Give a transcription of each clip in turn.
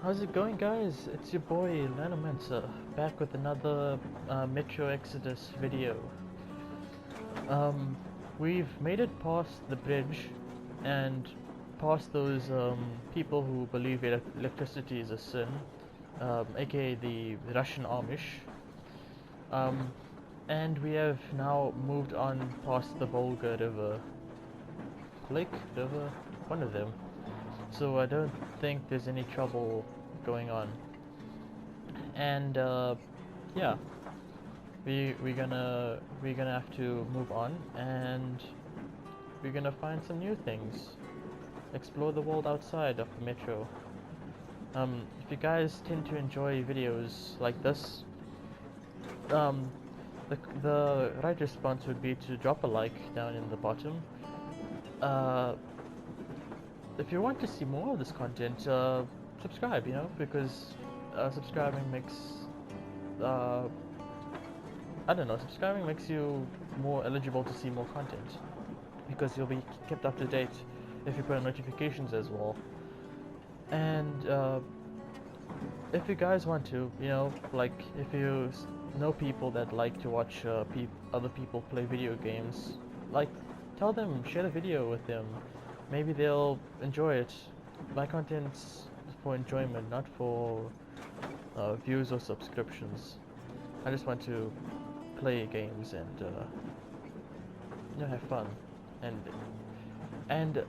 How's it going, guys? It's your boy Lanomancer, back with another Metro Exodus video. Um, we've made it past the bridge and past those people who believe electricity is a sin, aka the Russian Amish. Um, and we have now moved on past the Volga River, Lake River, one of them. So I don't think there's any trouble going on. And yeah, we're gonna have to move on, and we're gonna find some new things, explore the world outside of the metro. If you guys tend to enjoy videos like this, the right response would be to drop a like down in the bottom. If you want to see more of this content, subscribe, because subscribing makes, I don't know, subscribing makes you more eligible to see more content, because you'll be kept up to date if you put on notifications as well. And if you guys want to, like, if you know people that like to watch other people play video games, like, tell them, share the video with them. Maybe they'll enjoy it. My content's for enjoyment, not for views or subscriptions. I just want to play games and have fun and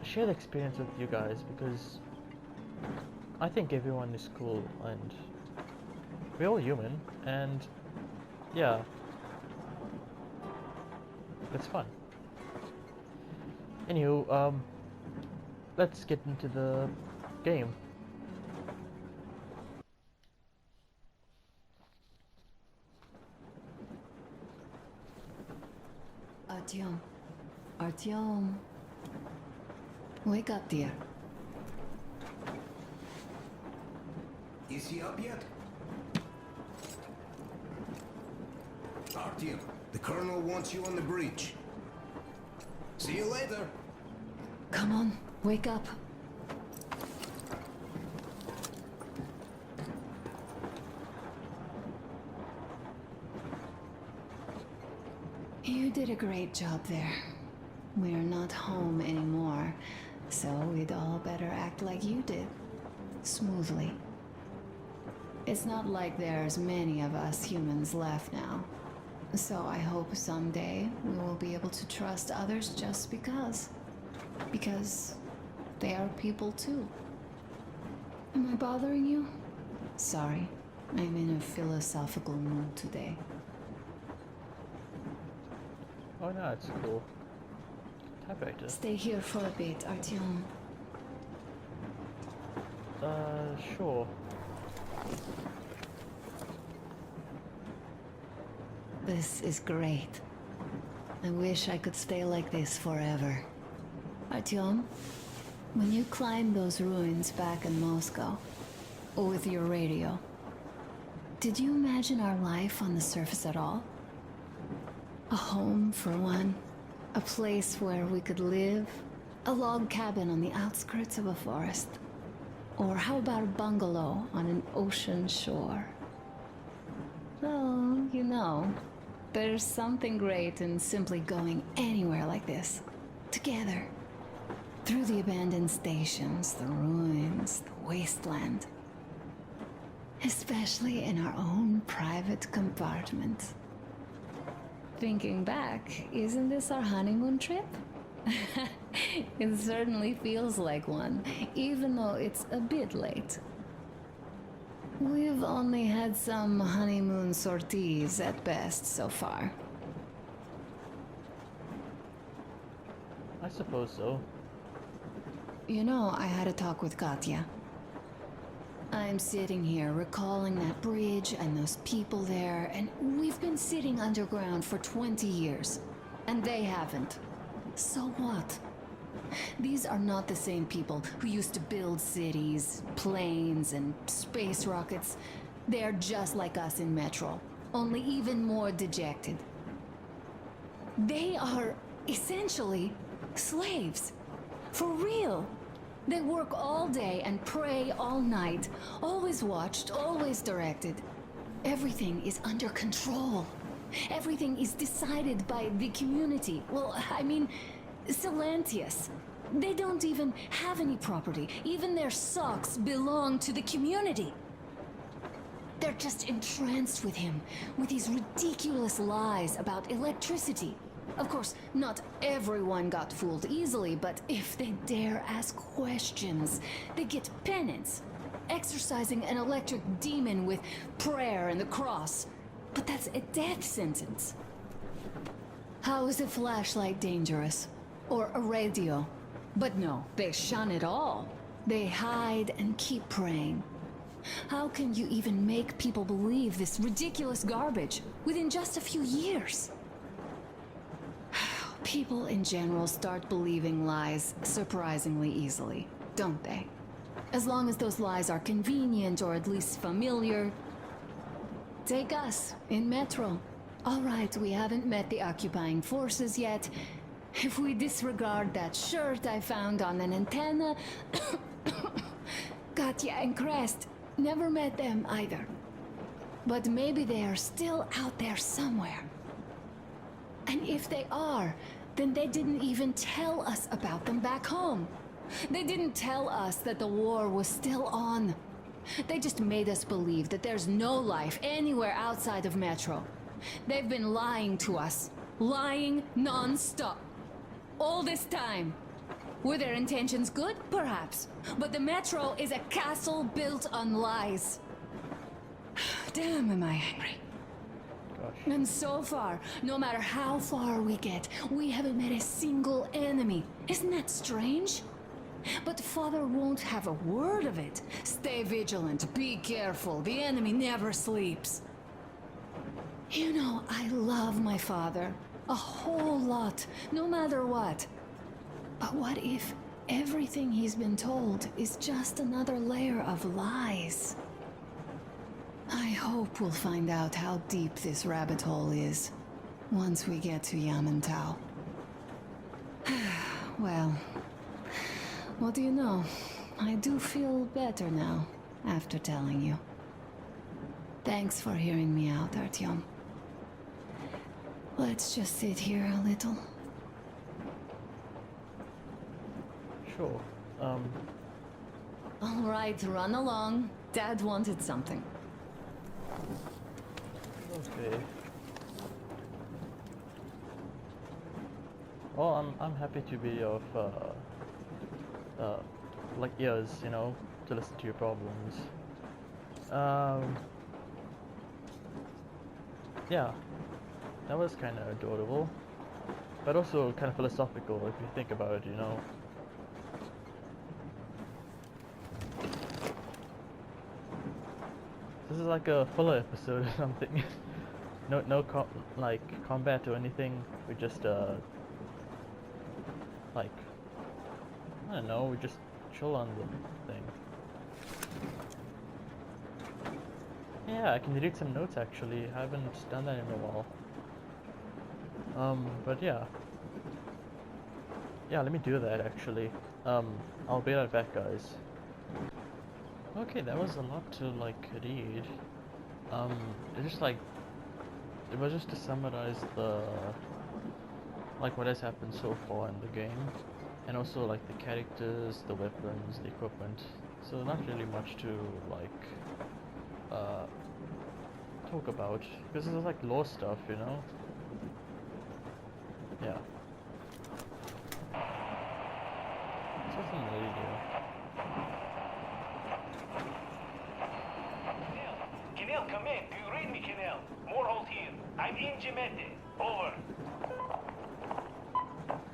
share the experience with you guys, because I think everyone is cool and we're all human, and yeah, it's fun. Anywho, let's get into the game. Artyom. Wake up, dear. Is he up yet? Artyom, the Colonel wants you on the breach. See you later. Come on, wake up. You did a great job there. We're not home anymore, so we'd all better act like you did. Smoothly. It's not like there's many of us humans left now. So I hope someday we will be able to trust others just because. Because they are people too. Am I bothering you? Sorry, I'm in a philosophical mood today. Oh no, it's cool. Typewriter. Stay here for a bit, Artyom. Sure. This is great. I wish I could stay like this forever. Artyom, when you climbed those ruins back in Moscow, with your radio, did you imagine our life on the surface at all? A home, for one. A place where we could live. A log cabin on the outskirts of a forest. Or how about a bungalow on an ocean shore? Well, there's something great in simply going anywhere like this. Together. Through the abandoned stations, the ruins, the wasteland. Especially in our own private compartment. Thinking back, isn't this our honeymoon trip? It certainly feels like one, even though it's a bit late. We've only had some honeymoon sorties at best so far. I suppose so. I had a talk with Katya. I'm sitting here recalling that bridge and those people there, and we've been sitting underground for 20 years, and they haven't. So what? These are not the same people who used to build cities, planes, and space rockets. They're just like us in Metro, only even more dejected. They are essentially slaves. For real. They work all day and pray all night. Always watched, always directed. Everything is under control. Everything is decided by the community. Well, I mean, Silantius. They don't even have any property. Even their socks belong to the community. They're just entranced with him, with these ridiculous lies about electricity. Of course, not everyone got fooled easily, but if they dare ask questions, they get penance. Exorcising an electric demon with prayer and the cross. But that's a death sentence. How is a flashlight dangerous? Or a radio? But no, they shun it all. They hide and keep praying. How can you even make people believe this ridiculous garbage within just a few years? People in general start believing lies surprisingly easily, don't they? As long as those lies are convenient or at least familiar. Take us, in Metro. All right, we haven't met the occupying forces yet. If we disregard that shirt I found on an antenna... Katya and Crest, never met them either. But maybe they are still out there somewhere. And if they are, then they didn't even tell us about them back home. They didn't tell us that the war was still on. They just made us believe that there's no life anywhere outside of Metro. They've been lying to us. Lying non-stop. All this time. Were their intentions good? Perhaps. But the Metro is a castle built on lies. Damn, am I angry. Gosh. And so far, no matter how far we get, we haven't met a single enemy. Isn't that strange? But Father won't have a word of it. Stay vigilant, be careful, the enemy never sleeps. You know, I love my father. A whole lot, no matter what. But what if everything he's been told is just another layer of lies? I hope we'll find out how deep this rabbit hole is once we get to Yamantau. Well, what do you know? I do feel better now, after telling you. Thanks for hearing me out, Artyom. Let's just sit here a little. Sure. All right, run along. Dad wanted something. Okay. Well, I'm happy to be of like ears, you know, to listen to your problems. Yeah, that was kind of adorable, but also kind of philosophical if you think about it, you know. This is like a filler episode or something. no combat or anything. We just like, I don't know, we just chill on the thing. Yeah, I can delete some notes actually. I haven't done that in a while. But yeah. Yeah, let me do that actually. I'll be right back, guys. Okay, that was a lot to like read. It's just like, it was just to summarize the, like what has happened so far in the game. And also like the characters, the weapons, the equipment. So not really much to like, talk about. Because it's like lore stuff, you know? Yeah. It's nothing really new. Kenel, come in. Do you read me, Kenel? Morehold here. I'm in Gemete. Over.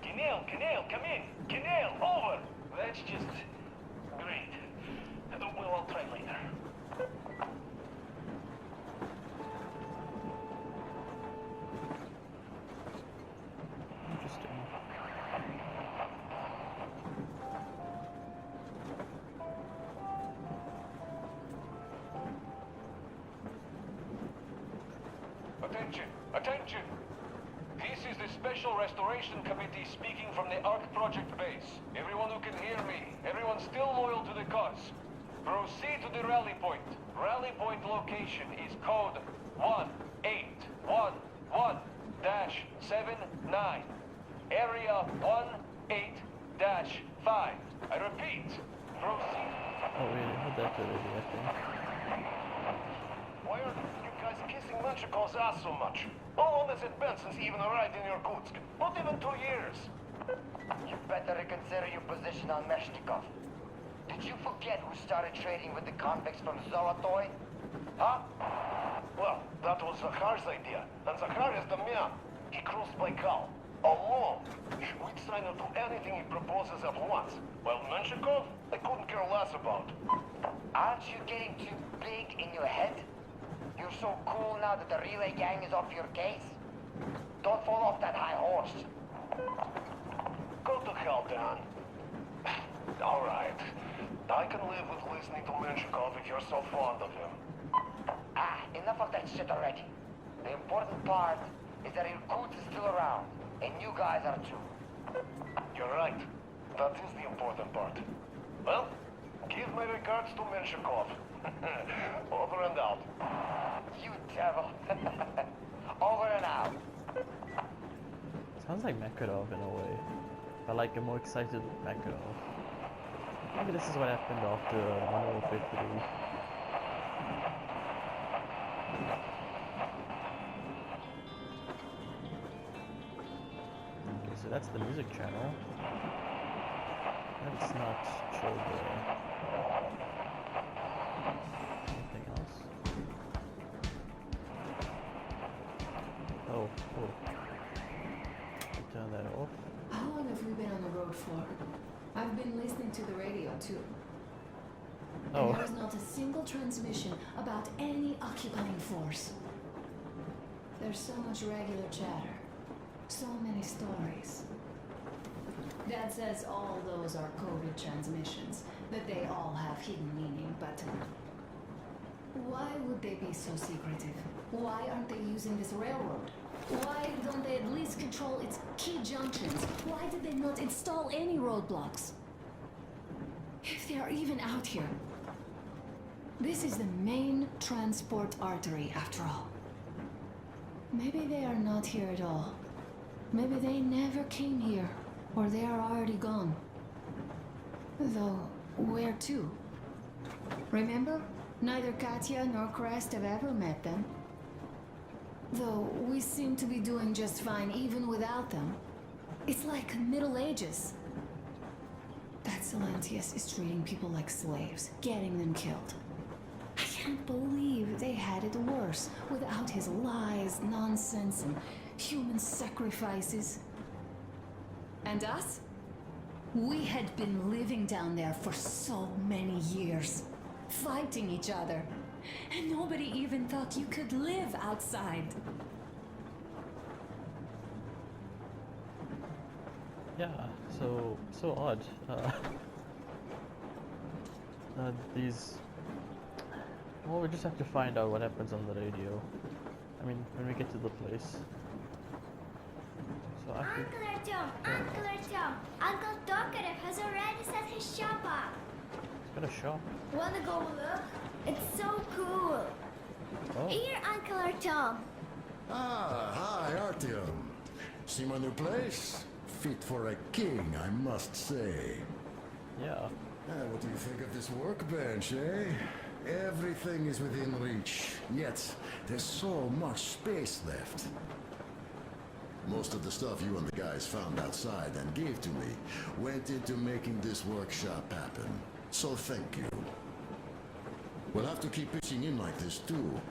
Kenel, come in. Kenel, over. That's just great. Well, I'll try later. Interesting. Attention! Attention! This is the Special Restoration Committee speaking from the ARC Project base. Everyone who can hear me, everyone still loyal to the cause, proceed to the rally point. Rally point location is code 1811-79. Area 18-5. I repeat, proceed. Oh, we had that already, I think. Why are you guys kissing Menchikov's ass so much? No one has been since even arrived in Irkutsk. Not even 2 years. You better reconsider your position on Meshnikov. Did you forget who started trading with the convicts from Zolotoy? Huh? Well, that was Zakhar's idea. And Zakhar is the man. He crossed Baikal. Alone. We'd sign up to anything he proposes at once. Well, Menshikov, I couldn't care less about. Aren't you getting too big in your head? You're so cool now that the relay gang is off your case? Don't fall off that high horse. Go to hell, Dan. All right. I can live with listening to Menshikov if you're so fond of him. Enough of that shit already. The important part is that Irkutsk is still around, and you guys are too. You're right. That is the important part. Well, give my regards to Menshikov. Over and out. You devil. Over and out. Sounds like Makarov in a way. But like a more excited Makarov. Maybe this is what happened after Modern Warfare 3. Okay, so that's the music channel. Let's not show the... anything else. Oh, cool. Turn that off. How long have we been on the road for? I've been listening to the radio too. Oh. And there is not a single transmission about any occupying force. There's so much regular chatter. So many stories. Dad says all those are coded transmissions, that they all have hidden meaning, but why would they be so secretive? Why aren't they using this railroad? Why don't they at least control its key junctions? Why did they not install any roadblocks? If they are even out here. This is the main transport artery, after all. Maybe they are not here at all. Maybe they never came here, or they are already gone. Though, where to? Remember? Neither Katya nor Crest have ever met them. Though we seem to be doing just fine even without them. It's like Middle Ages. That Silentius is treating people like slaves, getting them killed. I can't believe they had it worse without his lies, nonsense, and human sacrifices. And us? We had been living down there for so many years, fighting each other. And nobody even thought you could live outside. Yeah, so odd. These... Well, we just have to find out what happens on the radio. I mean, when we get to the place. So I could... Uncle Artyom! Uncle Artyom! Uncle Tokarev has already set his shop up! It's got a shop. Wanna go look? It's so cool! Oh. Here, Uncle Artyom! Ah, hi, Artyom. See my new place? Fit for a king, I must say. Yeah. What do you think of this workbench, eh? Everything is within reach, yet there's so much space left. Most of the stuff you and the guys found outside and gave to me went into making this workshop happen. So thank you. We'll have to keep pitching in like this too.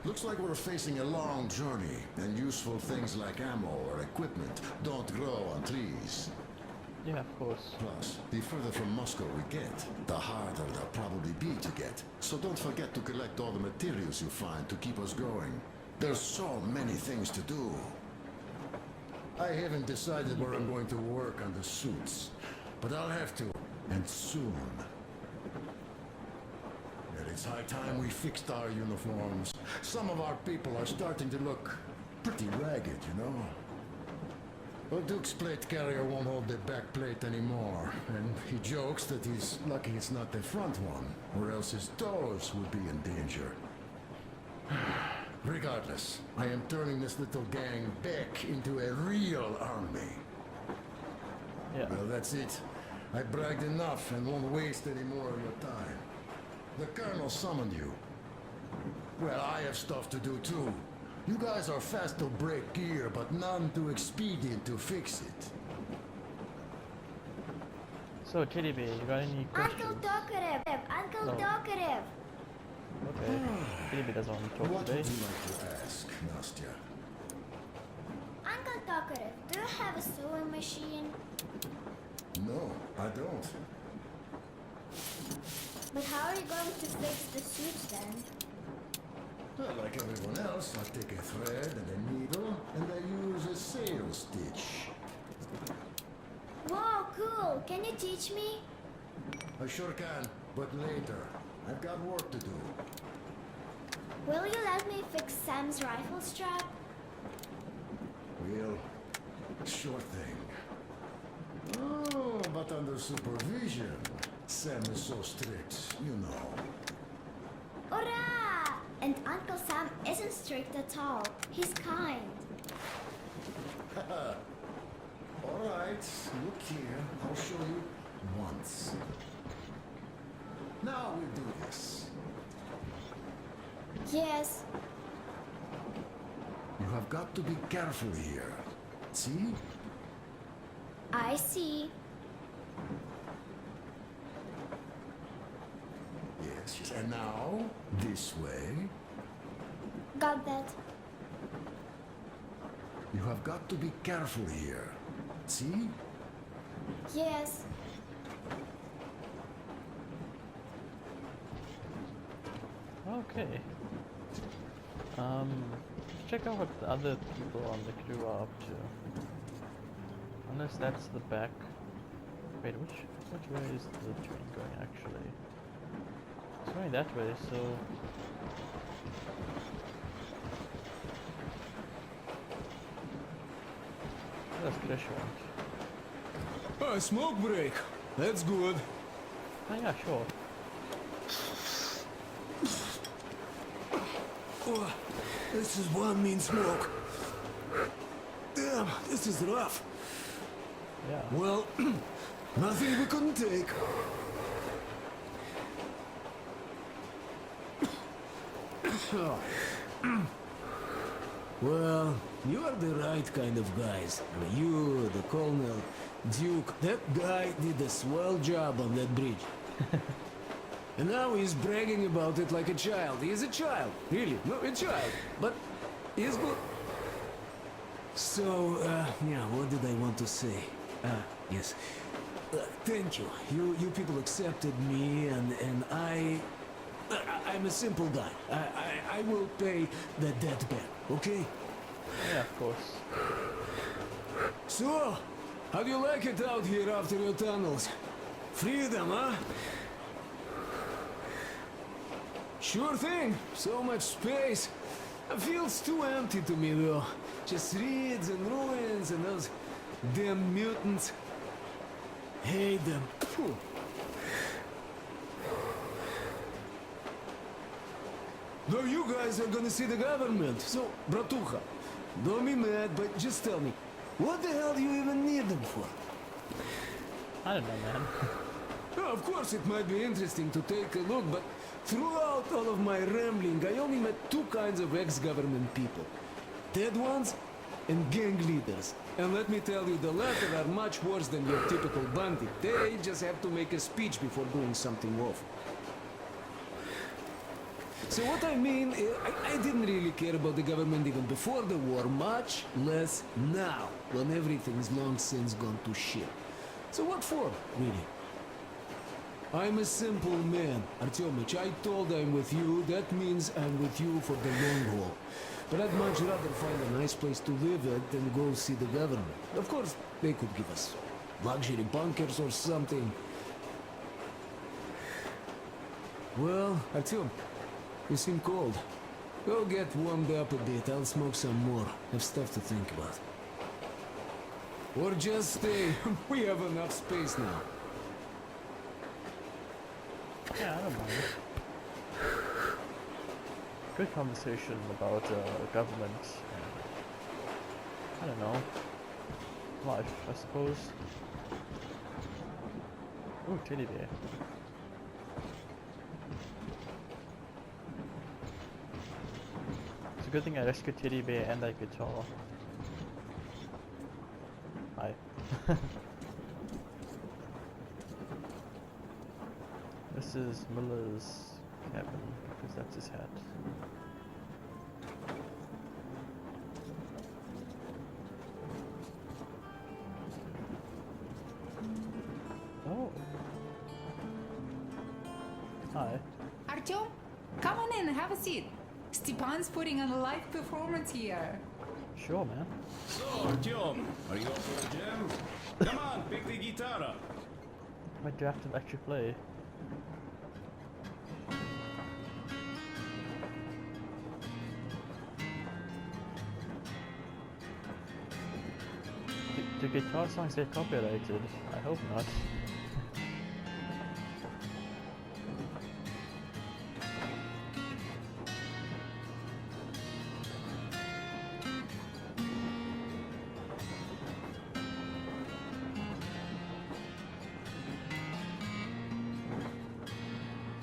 Looks like we're facing a long journey, and useful things like ammo or equipment don't grow on trees. Yeah, of course. Plus, the further from Moscow we get, the harder they'll probably be to get. So don't forget to collect all the materials you find to keep us going. There's so many things to do. I haven't decided where I'm going to work on the suits, but I'll have to, and soon. And it's high time we fixed our uniforms. Some of our people are starting to look pretty ragged, you know? Well, Duke's plate carrier won't hold the back plate anymore, and he jokes that he's lucky it's not the front one, or else his toes would be in danger. Regardless, I am turning this little gang back into a real army. Yeah. Well, that's it. I bragged enough and won't waste any more of your time. The Colonel summoned you. Well, I have stuff to do too. You guys are fast to break gear, but none too expedient to fix it. So, Teddy Bear, you got any questions? Uncle Talkative! Uncle Oh. Talkative! Okay. Teddy Bear doesn't want to talk What today. would you like to ask, Nastya? Uncle Talkative, do you have a sewing machine? No, I don't. But how are you going to fix the suits then? Well, like everyone else, I take a thread and a needle, and I use a sail stitch. Wow, cool! Can you teach me? I sure can, but later. I've got work to do. Will you let me fix Sam's rifle strap? Well, sure thing. Oh, but under supervision. Sam is so strict, you know. Hurrah! And Uncle Sam isn't strict at all. He's kind. All right, look here. I'll show you once. Now we do this. Yes. You have got to be careful here. See? I see. Yes, yes. And now, this way. Got that. You have got to be careful here. See? Yes. Okay. Check out what the other people on the crew are up to. Unless that's the back. Wait, which way is the train going actually? It's going that way, so... What does Krish want? A smoke break. That's good. Oh yeah, sure. Oh, this is one mean smoke. Damn, this is rough. Yeah. Well, nothing we couldn't take. Well, you are the right kind of guys. You, the Colonel, Duke, that guy did a swell job on that bridge. And now he's bragging about it like a child. He is a child, really, no, a child. But he's good. So, yeah, what did I want to say? Yes. Thank you. You people accepted me, and I'm a simple guy. I will pay the debt back, okay? Yeah, of course. So, how do you like it out here after your tunnels? Freedom, huh? Sure thing. So much space. It feels too empty to me, though. Just reeds and ruins and those damn mutants. Hate them. Phew. Now you guys are gonna see the government. So, Bratucha, don't be mad, but just tell me, what the hell do you even need them for? I don't know, man. Well, of course, it might be interesting to take a look, but throughout all of my rambling, I only met two kinds of ex-government people. Dead ones and gang leaders. And let me tell you, the latter are much worse than your typical bandit. They just have to make a speech before doing something awful. So what I mean, I didn't really care about the government even before the war, much less now, when everything's long since gone to shit. So what for, really? I'm a simple man, Artyomich. I told I'm with you, that means I'm with you for the long haul. But I'd much rather find a nice place to live at than go see the government. Of course, they could give us luxury bunkers or something. Well, Artyom, you seem cold. Go get warmed up a bit, I'll smoke some more. Have stuff to think about. Or just stay. We have enough space now. Yeah, I don't mind. Good conversation about government and, I don't know, life, I suppose. Ooh, teddy bear. It's a good thing I rescued teddy bear and that guitar. Hi. This is Miller's cabin, because that's his hat. Oh. Hi. Artyom, come on in, have a seat. Stepan's putting on a live performance here. Sure, man. So, Artyom, are you up for a jam? Come on, pick the guitar up. Wait, do I have to actually play? Do guitar songs get copyrighted? I hope not.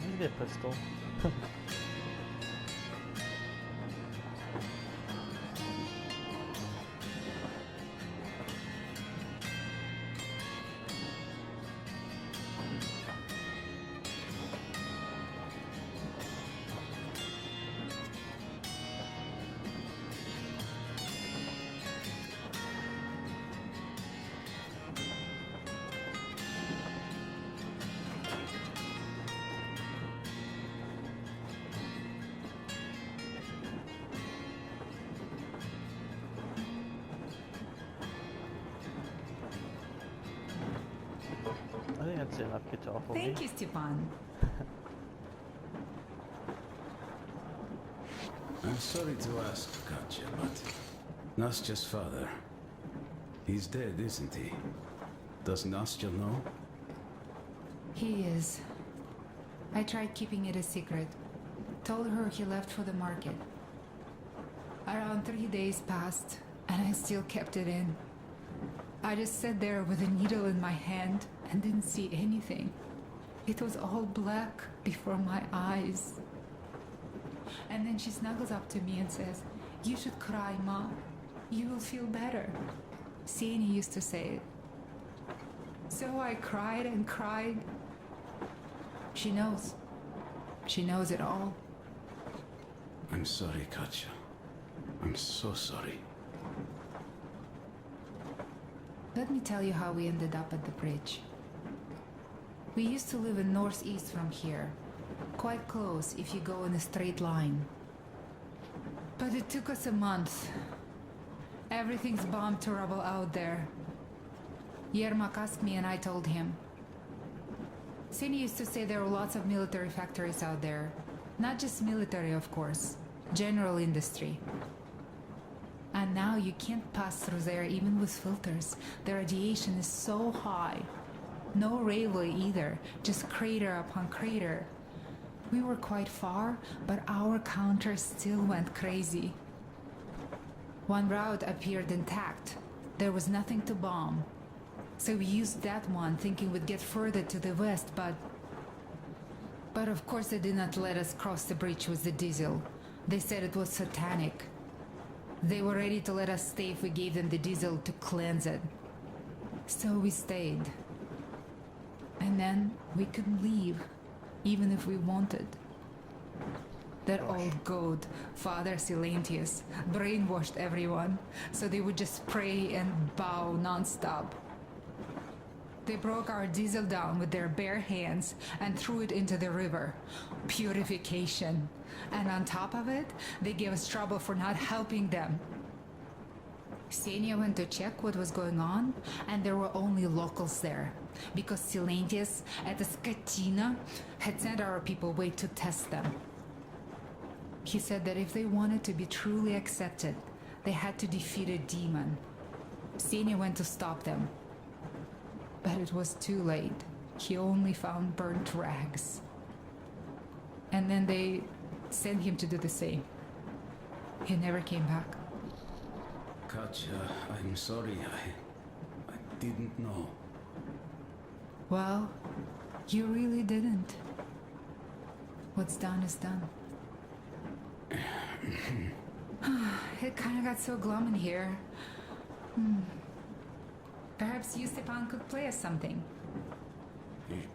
Maybe a pistol. I think that's enough guitar for me. Thank you, Stepan. I'm sorry to ask, Katya, but Nastya's father, he's dead, isn't he? Does Nastya know? He is. I tried keeping it a secret. Told her he left for the market. Around 3 days passed, and I still kept it in. I just sat there with a needle in my hand and didn't see anything. It was all black before my eyes. And then she snuggles up to me and says, "You should cry, Ma. You will feel better." Sani used to say it. So I cried and cried. She knows. She knows it all. I'm sorry, Katya. I'm so sorry. Let me tell you how we ended up at the bridge. We used to live in northeast from here. Quite close if you go in a straight line. But it took us a month. Everything's bombed to rubble out there. Yermak asked me and I told him. Sini used to say there were lots of military factories out there. Not just military, of course. General industry. And now you can't pass through there even with filters. The radiation is so high. No railway either, just crater upon crater. We were quite far, but our counter still went crazy. One route appeared intact. There was nothing to bomb. So we used that one, thinking we'd get further to the west, but of course they did not let us cross the bridge with the diesel. They said it was satanic. They were ready to let us stay if we gave them the diesel to cleanse it. So we stayed. And then we couldn't leave, even if we wanted. That old goat, Father Silentius, brainwashed everyone, so they would just pray and bow non-stop. They broke our diesel down with their bare hands and threw it into the river. Purification. And on top of it, they gave us trouble for not helping them. Ksenia went to check what was going on, and there were only locals there, because Silentius at the Skatina had sent our people away to test them. He said that if they wanted to be truly accepted, they had to defeat a demon. Senior went to stop them. But it was too late. He only found burnt rags. And then they sent him to do the same. He never came back. Katja, I'm sorry. I didn't know. Well, you really didn't. What's done is done. It kind of got so glum in here. Perhaps you, Stepan, could play us something.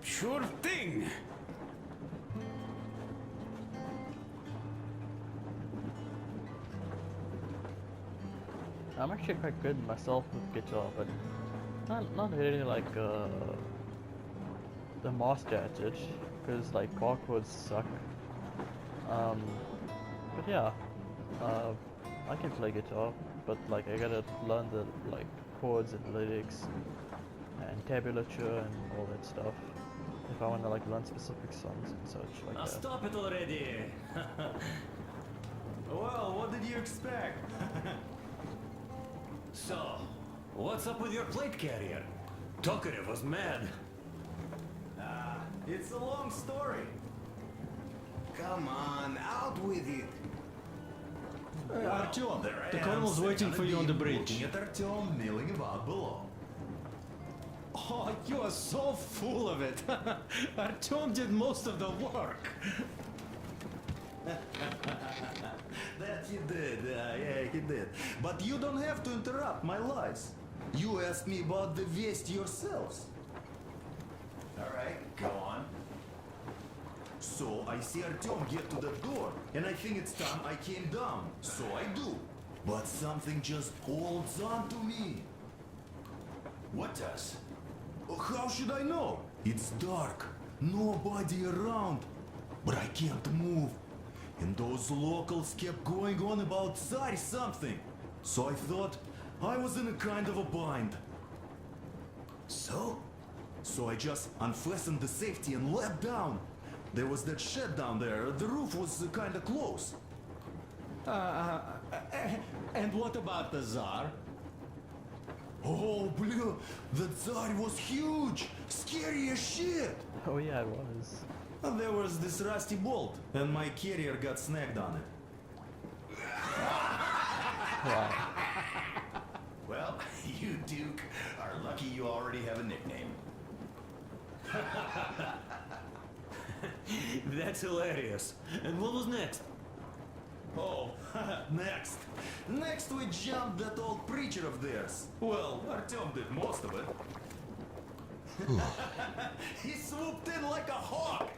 Sure thing! I'm actually quite good myself with guitar, but not really like the master at it, because like bar chords suck. But yeah, I can play guitar, but like I gotta learn the like chords and lyrics and tablature and all that stuff if I want to like learn specific songs and such like Now that. stop it already! Well, what did you expect? So, what's up with your plate carrier? Tokarev was mad. It's a long story. Come on, out with it. Artyom, the colonel's waiting for you on the bridge. Looking at Artyom milling about below. Oh, you are so full of it. Artyom did most of the work. That he did, yeah, he did. But you don't have to interrupt my lies. You asked me about the Vest yourselves. All right, go on. So I see Artyom get to the door, and I think it's time I came down. So I do. But something just holds on to me. What does? How should I know? It's dark, nobody around. But I can't move. And those locals kept going on about Tsar something. So I thought I was in a kind of a bind. So I just unfastened the safety and leapt down. There was that shed down there. The roof was kind of close. And what about the Tsar? Oh, blue, the Tsar was huge, scary as shit. Oh yeah, it was. There was this rusty bolt, and my carrier got snagged on it. Wow. Well, you, Duke, are lucky you already have a nickname. That's hilarious. And what was next? Oh, next. Next we jumped that old preacher of theirs. Well, Artyom did most of it. He swooped in like a hawk.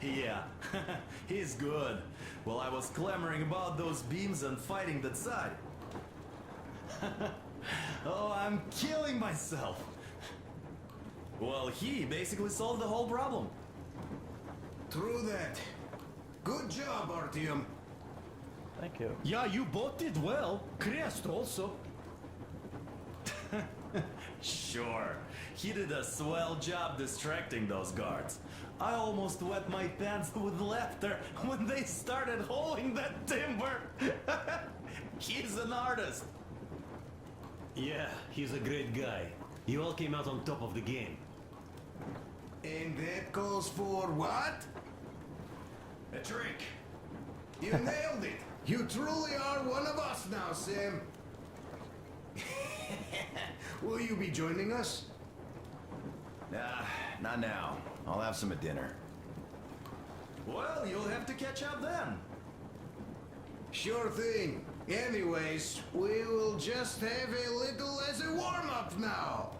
Yeah, he's good. Well, I was clamoring about those beams and fighting the Tsar. Oh, I'm killing myself. Well, he basically solved the whole problem. True that. Good job, Artyom. Thank you. Yeah, you both did well. Crest also. Sure. He did a swell job distracting those guards. I almost wet my pants with laughter when they started hauling that timber. He's an artist. Yeah, he's a great guy. You all came out on top of the game. And that calls for what? A drink. You nailed it. You truly are one of us now, Sam. Will you be joining us? Nah, not now. I'll have some at dinner. Well, you'll have to catch up then. Sure thing. Anyways, we will just have a little as a warm-up now.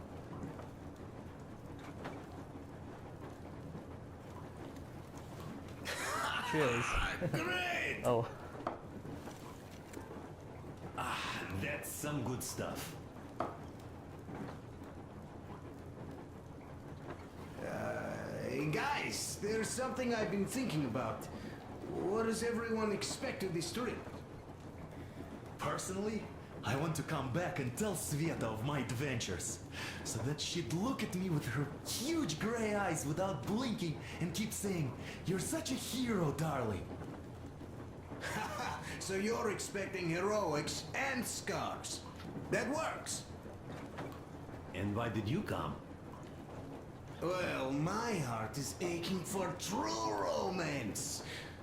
Cheers. Great! Oh. That's some good stuff. Hey guys, there's something I've been thinking about. What does everyone expect of this trip? Personally, I want to come back and tell Sveta of my adventures, so that she'd look at me with her huge gray eyes without blinking and keep saying, "You're such a hero, darling." so you're expecting heroics and scars. That works. And why did you come? Well, my heart is aching for true romance.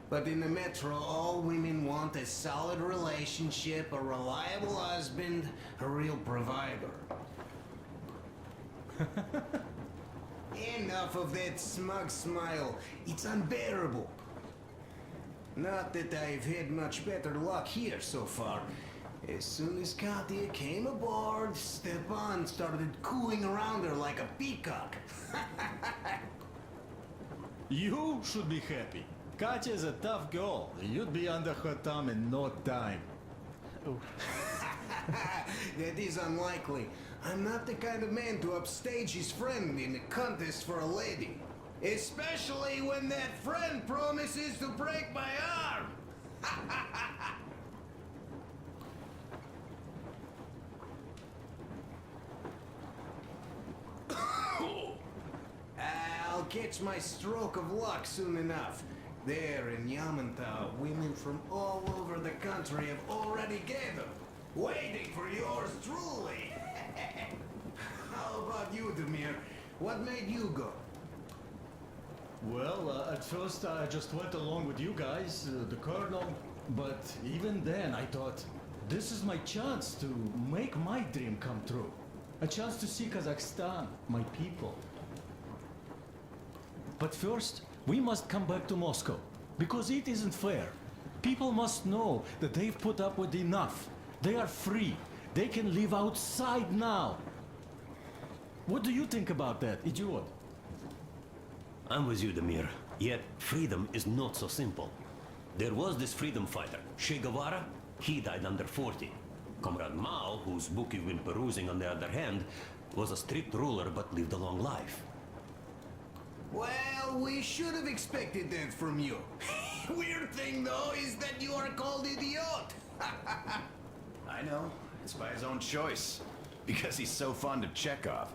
But in the Metro, all women want a solid relationship, a reliable husband, a real provider. Enough of that smug smile. It's unbearable. Not that I've had much better luck here so far. As soon as Katya came aboard, Stepan started cooing around her like a peacock. You should be happy. Katya is a tough girl. You'd be under her thumb in no time. That is unlikely. I'm not the kind of man to upstage his friend in a contest for a lady. Especially when that friend promises to break my arm! I'll catch my stroke of luck soon enough. There in Yamantau, women from all over the country have already gathered, waiting for yours truly. How about you, Demir? What made you go? Well, at first I just went along with you guys, the Colonel. But even then I thought, this is my chance to make my dream come true. A chance to see Kazakhstan, my people. But first, we must come back to Moscow, because it isn't fair. People must know that they've put up with enough. They are free. They can live outside now. What do you think about that, idiot? I'm with you, Demir. Yet, freedom is not so simple. There was this freedom fighter, Che Guevara. He died under 40. Comrade Mao, whose book you've been perusing on the other hand, was a strict ruler but lived a long life. Well, we should have expected that from you. Weird thing, though, is that you are called idiot. I know. It's by his own choice. Because he's so fond of Chekhov.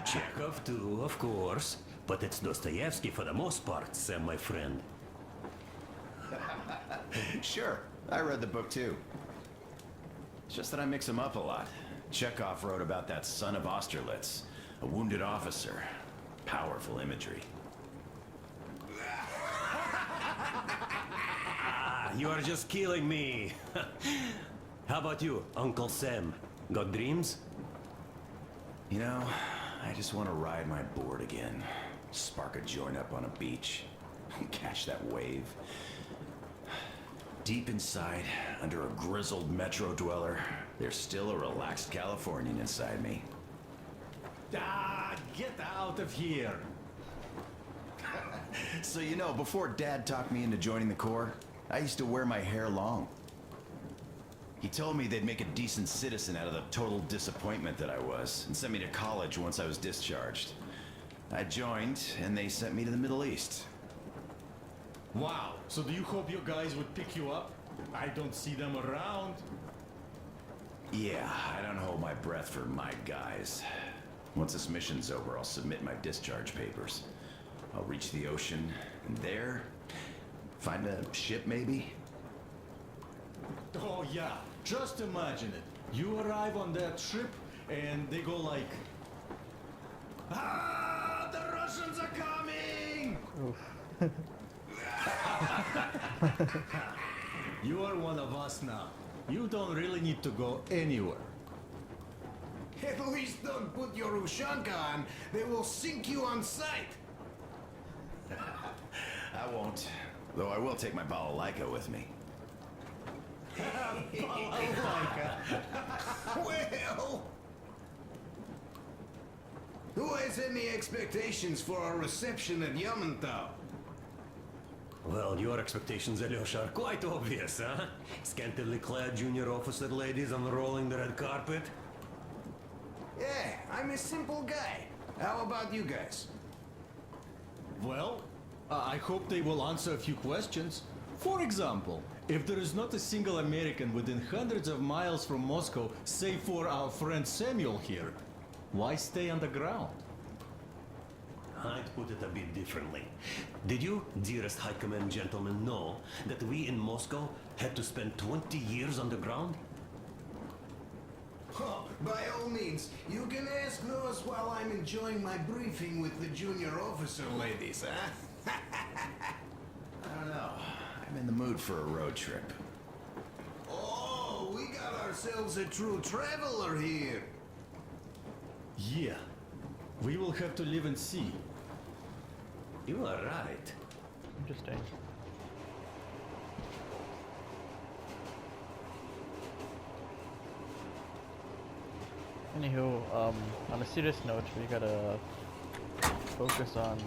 Chekhov too, of course. But it's Dostoevsky for the most part, Sam, my friend. Sure, I read the book too. It's just that I mix them up a lot. Chekhov wrote about that son of Austerlitz, a wounded officer. Powerful imagery. You are just killing me. How about you, Uncle Sam? Got dreams? You know, I just want to ride my board again. Spark a joint up on a beach. Catch that wave. Deep inside, under a grizzled metro dweller, there's still a relaxed Californian inside me. Ah, get out of here. So you know, before Dad talked me into joining the Corps, I used to wear my hair long. He told me they'd make a decent citizen out of the total disappointment that I was, and sent me to college once I was discharged. I joined, and they sent me to the Middle East. Wow, so do you hope your guys would pick you up? I don't see them around. Yeah, I don't hold my breath for my guys. Once this mission's over, I'll submit my discharge papers. I'll reach the ocean, and there, find a ship maybe? Oh yeah, just imagine it. You arrive on that ship, and they go like... Ah, the Russians are coming! You are one of us now. You don't really need to go anywhere. At least don't put your Ushanka on. They will sink you on sight. I won't. Though I will take my balalaika with me. Well... Who has any expectations for our reception at Yamantau? Well, your expectations, Alyosha, are quite obvious, huh? Scantily clad junior officer ladies unrolling the red carpet. Yeah, I'm a simple guy. How about you guys? Well, I hope they will answer a few questions. For example, if there is not a single American within hundreds of miles from Moscow, save for our friend Samuel here, why stay underground? I'd put it a bit differently. Did you, dearest High Command gentlemen, know that we in Moscow had to spend 20 years underground? Oh, by all means, you can ask those while I'm enjoying my briefing with the junior officer ladies, huh? I don't know. I'm in the mood for a road trip. Oh, we got ourselves a true traveler here. Yeah. We will have to live and see. You are right. Interesting. Anywho, on a serious note, we gotta focus on.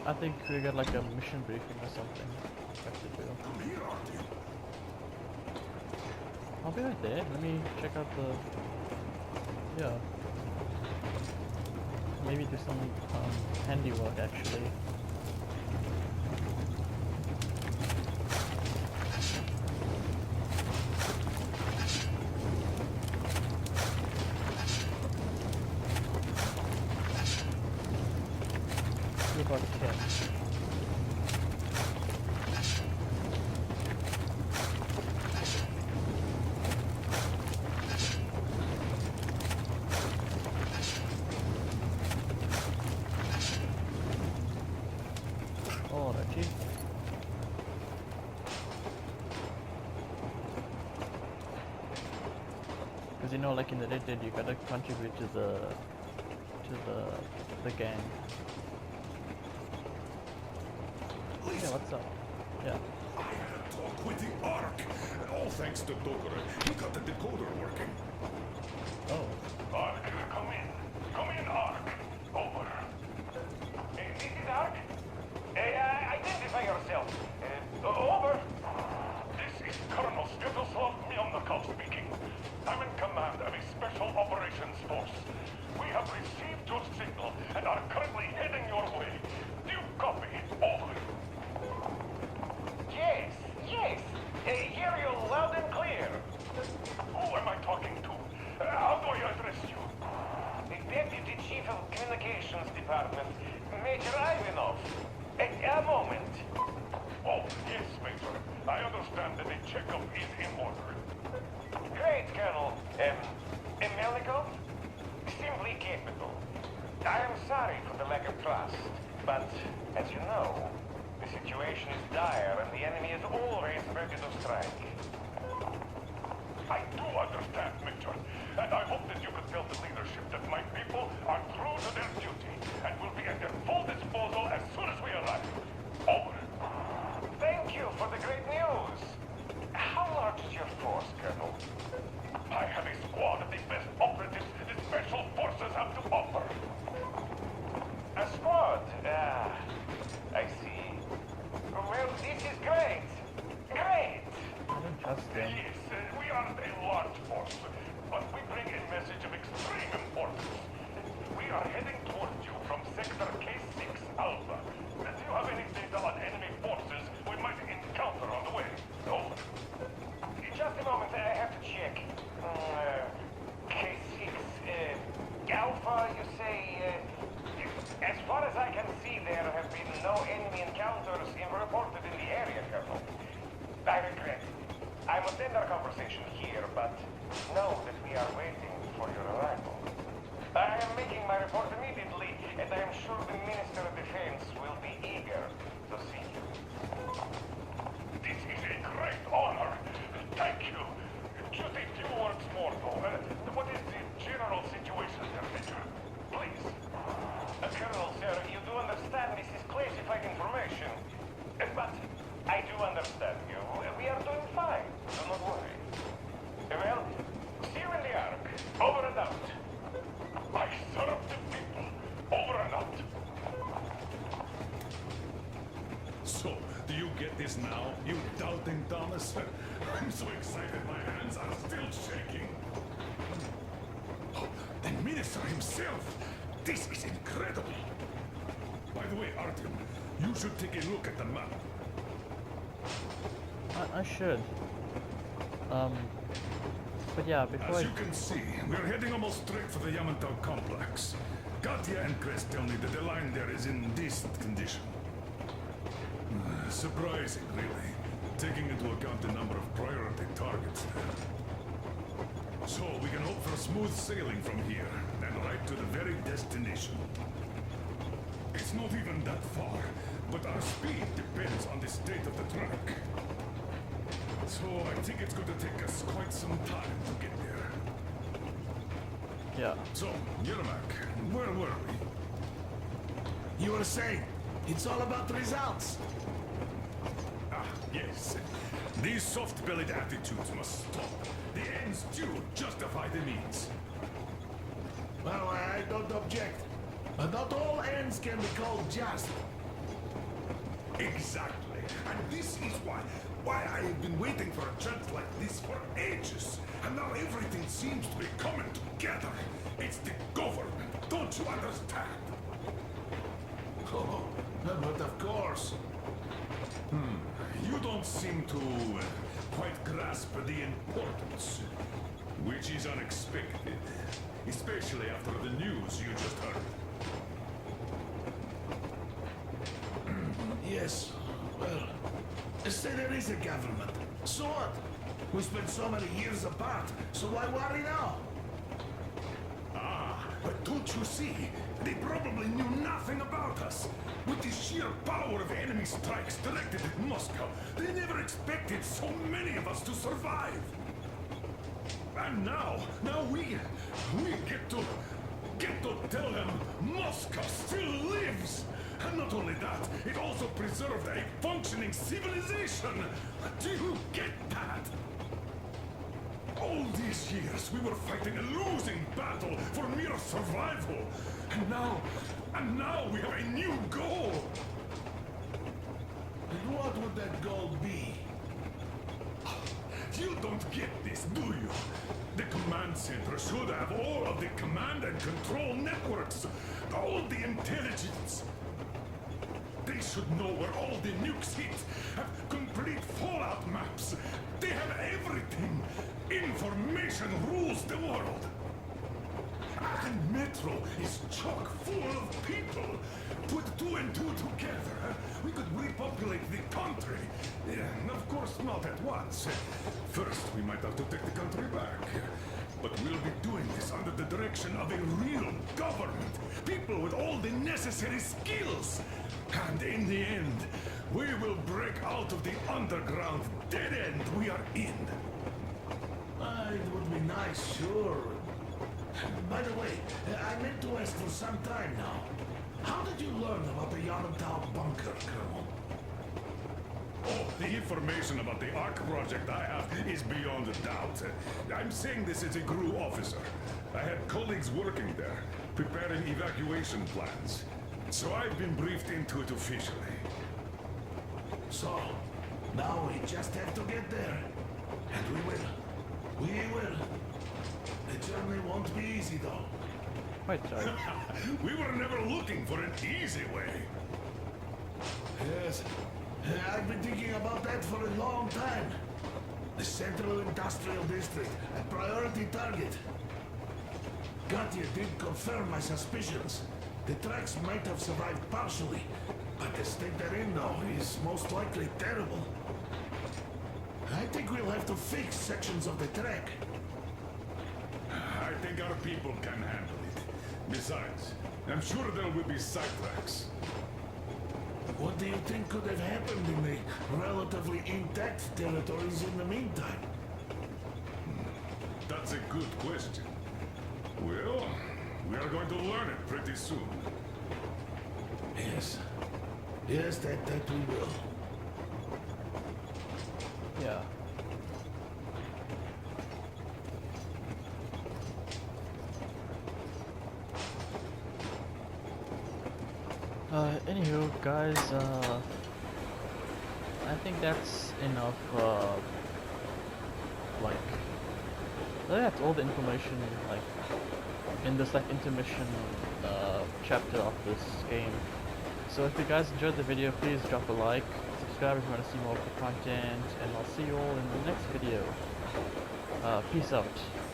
I think we got like a mission briefing or something. We have to do. Come here, Artyom. I'll be right there. Let me check out the. Yeah. Maybe do some handiwork actually. About 10. Alrighty. Because you know, like in the Red Dead, you gotta contribute to the gang. Yeah, what's up? Yeah. I had a talk with the Ark. All thanks to Dokore. He got the decoder working. Oh. Ark, come in. Come in, Ark. Over. This is Ark. Identify yourself. Over. This is Colonel Svetoslav Melnikov speaking. I'm in command of a special operations force. We have received your signal and are currently heading your way. Do you copy? Over. Yes, yes. Hear you loud and clear. Who am I talking to? How do I address you? The Deputy Chief of Communications Department, Major Ivanov. A moment. Oh, yes, Major. I understand that the checkup is in order. Great, Colonel. Melnikov? Simply capital. I am sorry for the lack of trust, but as you know, the situation is dire and the enemy is always ready to strike. I do understand, Major, and I hope that you could tell the leadership that my people are true to their duty and will be at their full disposal as soon as we arrive. Over. Thank you for the great news. How large is your force, Colonel? I have a squad of the best operatives the Special Forces have to offer. A squad? I see. Well, this is great. Great! I don't trust them. Yes, we aren't a large force, but we bring a message of extreme importance. We are heading towards you from Sector K6 Alpha. Do you have any data on enemy forces we might encounter on the way? No. Just a moment, I have to check. K6 Alpha, you say? As far as I can see, there have been no enemy encounters reported in the area, Colonel. I regret. I must end our conversation here, but know that we are waiting for your arrival. I am making my report immediately, and I am sure the Minister of Defense will be eager to see you. This is a great honor. Thank you. Just a few words more, though. What is the general situation here, Major? Please. Colonel, sir, you do understand this is classified information. But I do understand you. We are doing fine. Do not worry. Well, see you in the Ark. Over and out. I serve the people. Over and out. So, do you get this now, you doubting Thomas? I'm so excited my hands are still shaking. Oh, the minister himself! This is incredible! By the way, Artyom, you should take a look at the map. I should. But yeah, before As you can see, we're heading almost straight for the Yamantau complex. Katya and Chris tell me that the line there is in decent condition. Surprising, really, taking into account the number of priority targets there. So we can hope for smooth sailing from here, and right to the very destination. It's not even that far, but our speed depends on the state of the track. So I think it's going to take us quite some time to get there. yeah. So, Yermak, where were we? You were saying, it's all about the results. Ah, yes. These soft-bellied attitudes must stop. The ends do justify the means. Well, I don't object. But not all ends can be called just. Exactly. And this is why I have been waiting for a chance like this for ages. And now everything seems to be coming together. It's the government. Don't you understand? Oh, but of course. You don't seem to quite grasp the importance, which is unexpected, especially after the news you just heard. Yes, well, say there is a government. So what? We spent so many years apart, so why worry now? Ah, but don't you see? They probably knew nothing about us. With the sheer power of enemy strikes directed at Moscow, they never expected so many of us to survive. And now we get to tell them Moscow still lives. And not only that, it also preserved a functioning civilization. Do you get that? All these years, we were fighting a losing battle for mere survival. And now we have a new goal. And what would that goal be? You don't get this, do you? The command center should have all of the command and control networks, all the intelligence. They should know where all the nukes hit, have complete fallout maps. They have everything. Information rules the world. And Metro is chock full of people. Put 2 and 2 together, we could repopulate the country. Of course, not at once. First, we might have to take the country back. But we'll be doing this under the direction of a real government. People with all the necessary skills. And in the end, we will break out of the underground dead end we are in. It would be nice, sure. By the way, I meant to ask for some time now. How did you learn about the Yamantau bunker, Colonel? Oh, the information about the ARC project I have is beyond a doubt. I'm saying this as a GRU officer. I had colleagues working there, preparing evacuation plans. So I've been briefed into it officially. So, now we just have to get there. And we will. We will. The journey won't be easy, though. Wait, sorry. We were never looking for an easy way. Yes. I've been thinking about that for a long time. The Central Industrial District, a priority target. Katya did confirm my suspicions. The tracks might have survived partially, but the state they're in now is most likely terrible. I think we'll have to fix sections of the track. I think our people can handle it. Besides, I'm sure there will be sidetracks. What do you think could have happened in the relatively intact territories in the meantime? That's a good question. Well, we are going to learn it pretty soon. Yes. Yes, that we will. Yeah. Anywho, guys, I think that's enough, that's all the information, in this, intermission, chapter of this game. So if you guys enjoyed the video, please drop a like, subscribe if you want to see more of the content, and I'll see you all in the next video. Peace out.